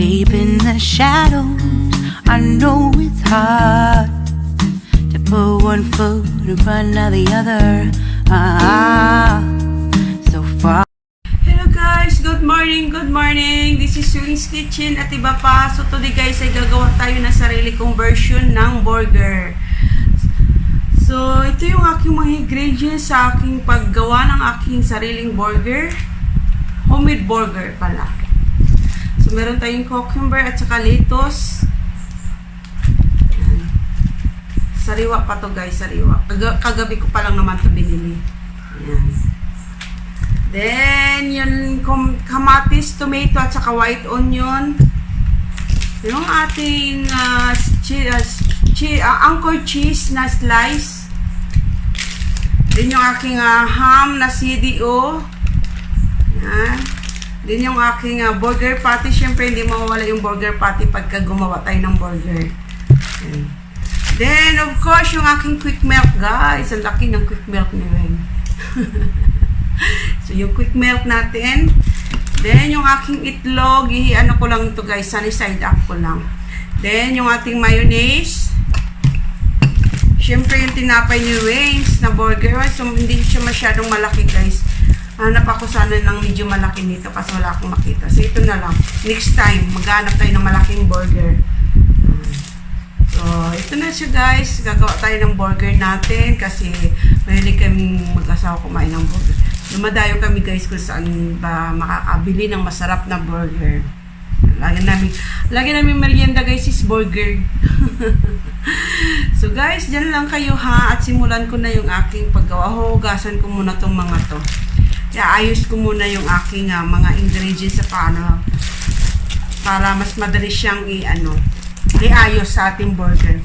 Deep in the shadows, I know it's hard to put one foot in front of the other. So far. Hello guys, good morning, good morning. This is Swings Kitchen at iba pa. So today guys ay gagawa tayo ng sarili kong version ng burger. So ito yung aking mga ingredients sa aking paggawa ng aking sariling burger. Homemade burger pala. So meron tayong cucumber at saka lettuce. Ayan. Sariwa pa to guys, sariwa. Kagabi ko pa lang naman to binili. Ayan. Then, yung kamatis, tomato, at saka white onion. Yung ating anchor cheese na slice. Then, yung aking ham na CDO. Yan. Then, yung aking burger patty. Siyempre, hindi mawawala yung burger patty pagka gumawa tayo ng burger. Yan. Then, of course, yung aking quick melt, guys. Ang laki ng quick melt ni Weng. So, yung quick melt natin. Then, yung aking itlog, ano ko lang ito guys, sunny side up ko lang. Then, yung ating mayonnaise. Siyempre, yung tinapay ni Wings na burger. So, hindi siya masyadong malaki guys. Hanap ako sana ng medyo malaki nito kasi wala akong makita. So, ito na lang. Next time, maghanap tayo ng malaking burger. So, ito na siya guys. Gagawa tayo ng burger natin kasi mahilig kaming mag-asawa kumain ng burger. Lumadayo kami guys kung saan ba makakabili ng masarap na burger. Lagi namin merienda guys is burger. So guys, dyan lang kayo ha. At simulan ko na yung aking paggawa. Hugasan ko muna tong mga to. Ayos ko muna yung aking mga ingredients sa paano. Para mas madali siyang iayos sa ating burger.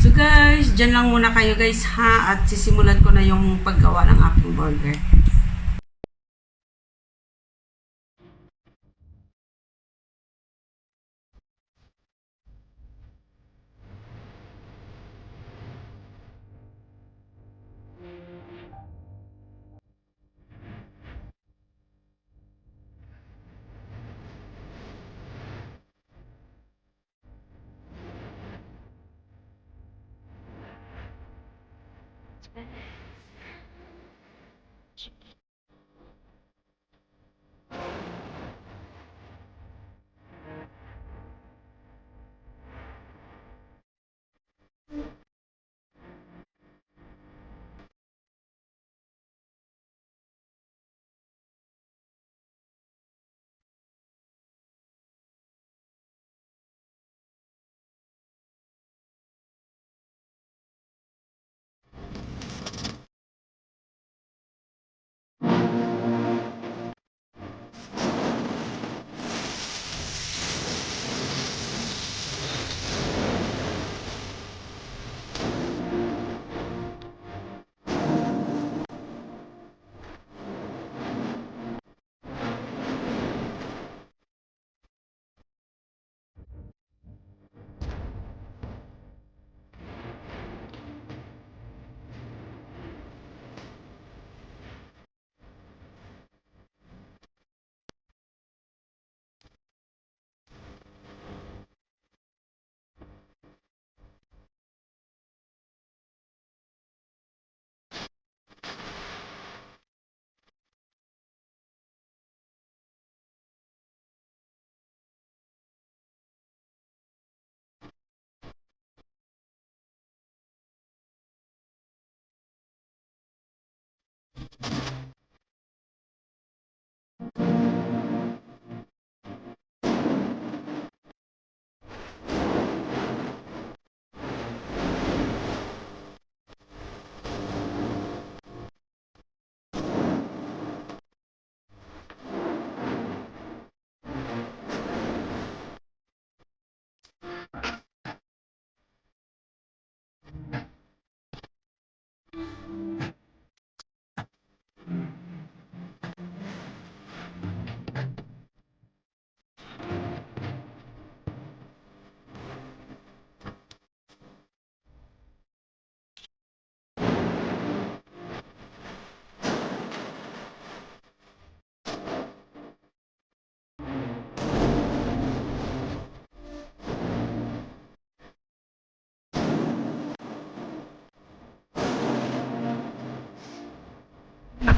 So guys, dyan lang muna kayo guys ha. At sisimulan ko na yung paggawa ng aking burger.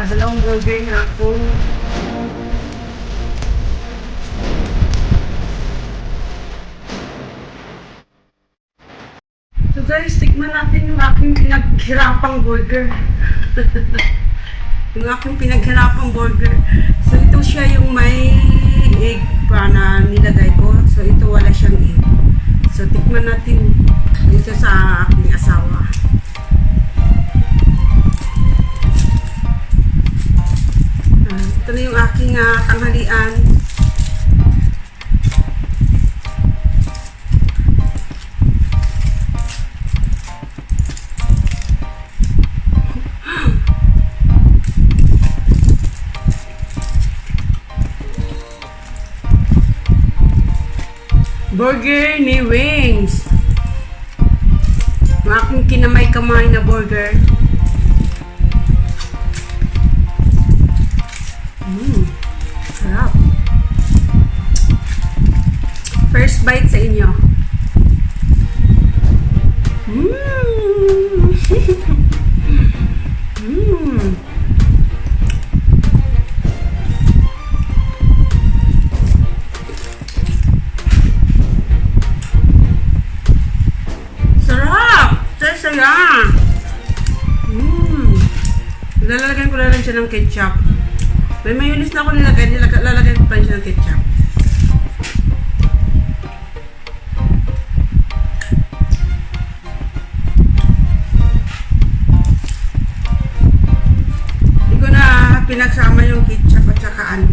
Nakadalawang burger na ako. So guys, tikman natin yung aking pinaghirapang burger. Yung aking pinaghirapang burger. So ito siya yung may egg pa na nilagay ko. So ito wala siyang egg. So tikman natin dito sa aking asawa. Ito na yung aking tanghalian. Burger ni Wings. Yung aking kinamay-kamay na burger. Sarap. First bite sa inyo. Saya. Lalagyan ko lang siya ng ketchup. May mayonnaise na ako nilagay. Lalagyan ko pa siya ng ketchup. Hindi ko na pinagsama yung ketchup at saka ano.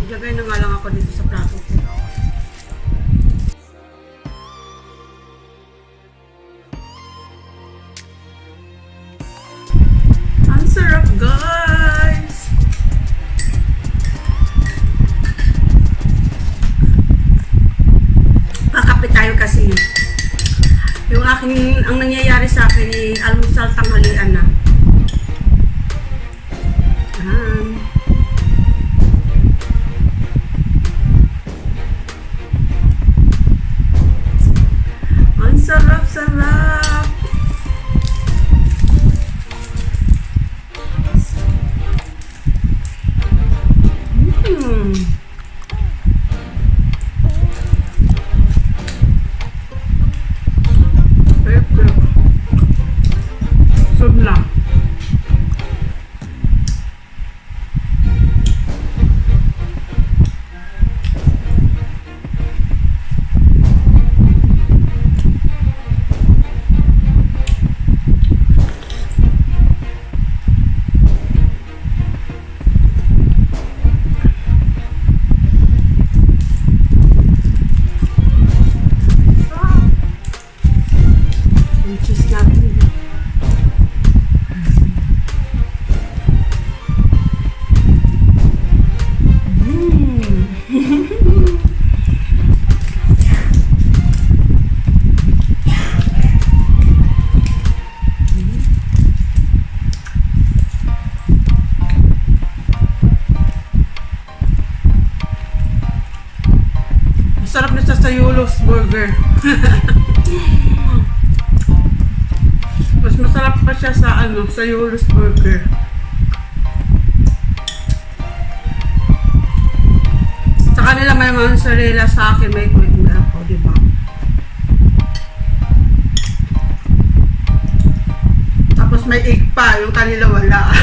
Ilagay na nga lang ako dito sa plato ko. Sarap guys! Kakape tayo kasi yung ang nangyayari sa akin ay almusal tanghalian na. Ang sarap-sarap! Lang. Cheese natin. Sarap na siya sa Yulos Burger. Mas masarap pa siya sa sa Yulos Burger. Sa kanila may mozzarella, sa akin may kulit na ako, di ba? Tapos may egg pa, yung kanila wala.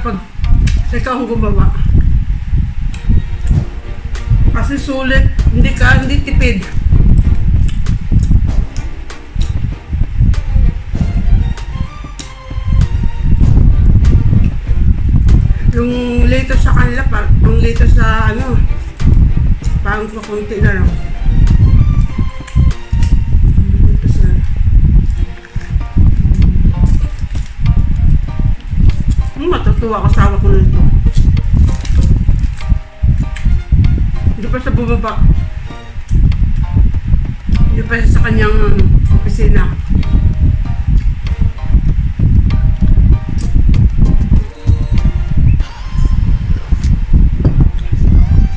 Pag ikaw ang gumawa kasi sulit, hindi tipid. Yung lettuce sa kanila yung lettuce sa parang kakunti na lang. Matutuwa kasawa ko nito. Hindi pa sa bubaba. Hindi pa sa kanyang opisina.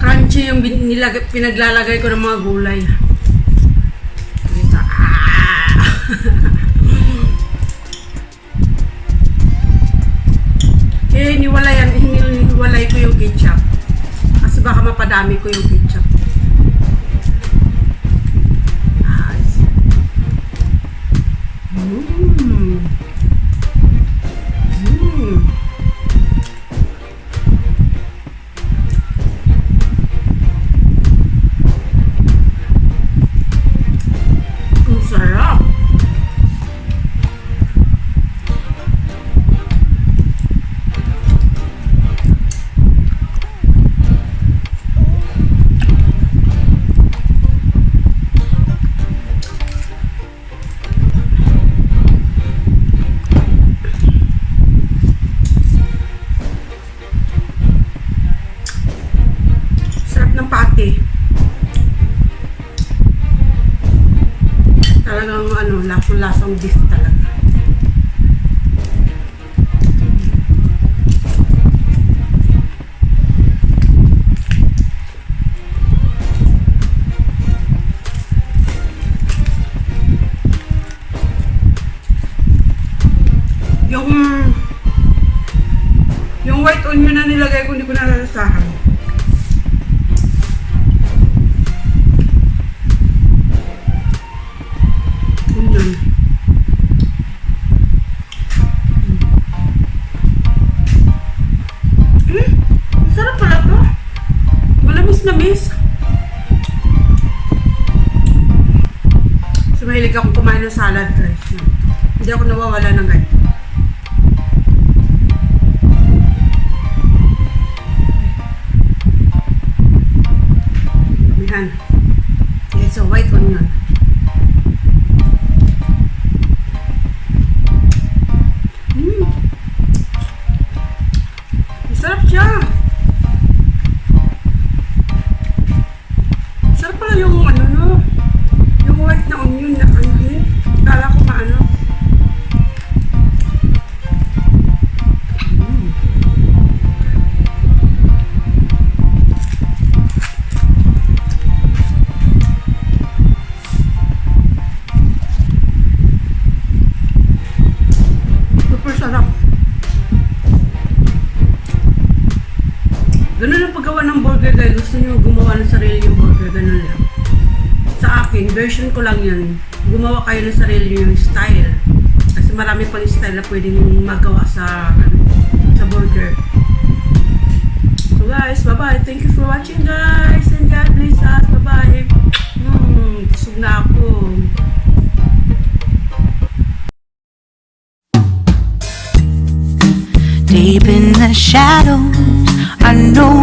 Crunchy yung pinaglalagay ko ng mga gulay. Eh, hiniwalay ko yung ketchup. Kasi baka mapadami ko yung ketchup. Nice. Ang sarap. Ng pati. Talagang lasang beef talaga. Yung white onion na nilagay ko, hindi ko nalalasahan. Sarap pala to. Malamis-lamis. So, mahilig akong kumain ng salad, guys. Hindi ako nawawala ng ganyan. Ayan. It's a white onion. Sarap siya. Sarap pala yung yung white na onion na kala ko maano. Super sarap. Ganun ang paggawa ng burger, guys. Gusto nyo gumawa ng sarili yung burger, ganun lang. Sa akin, version ko lang yan. Gumawa kayo ng sarili yung style. Kasi marami pang style na pwedeng magawa sa burger. So guys, bye-bye. Thank you for watching, guys. And God bless us. Bye-bye. Kusog na ako. Deep in the shadows, I know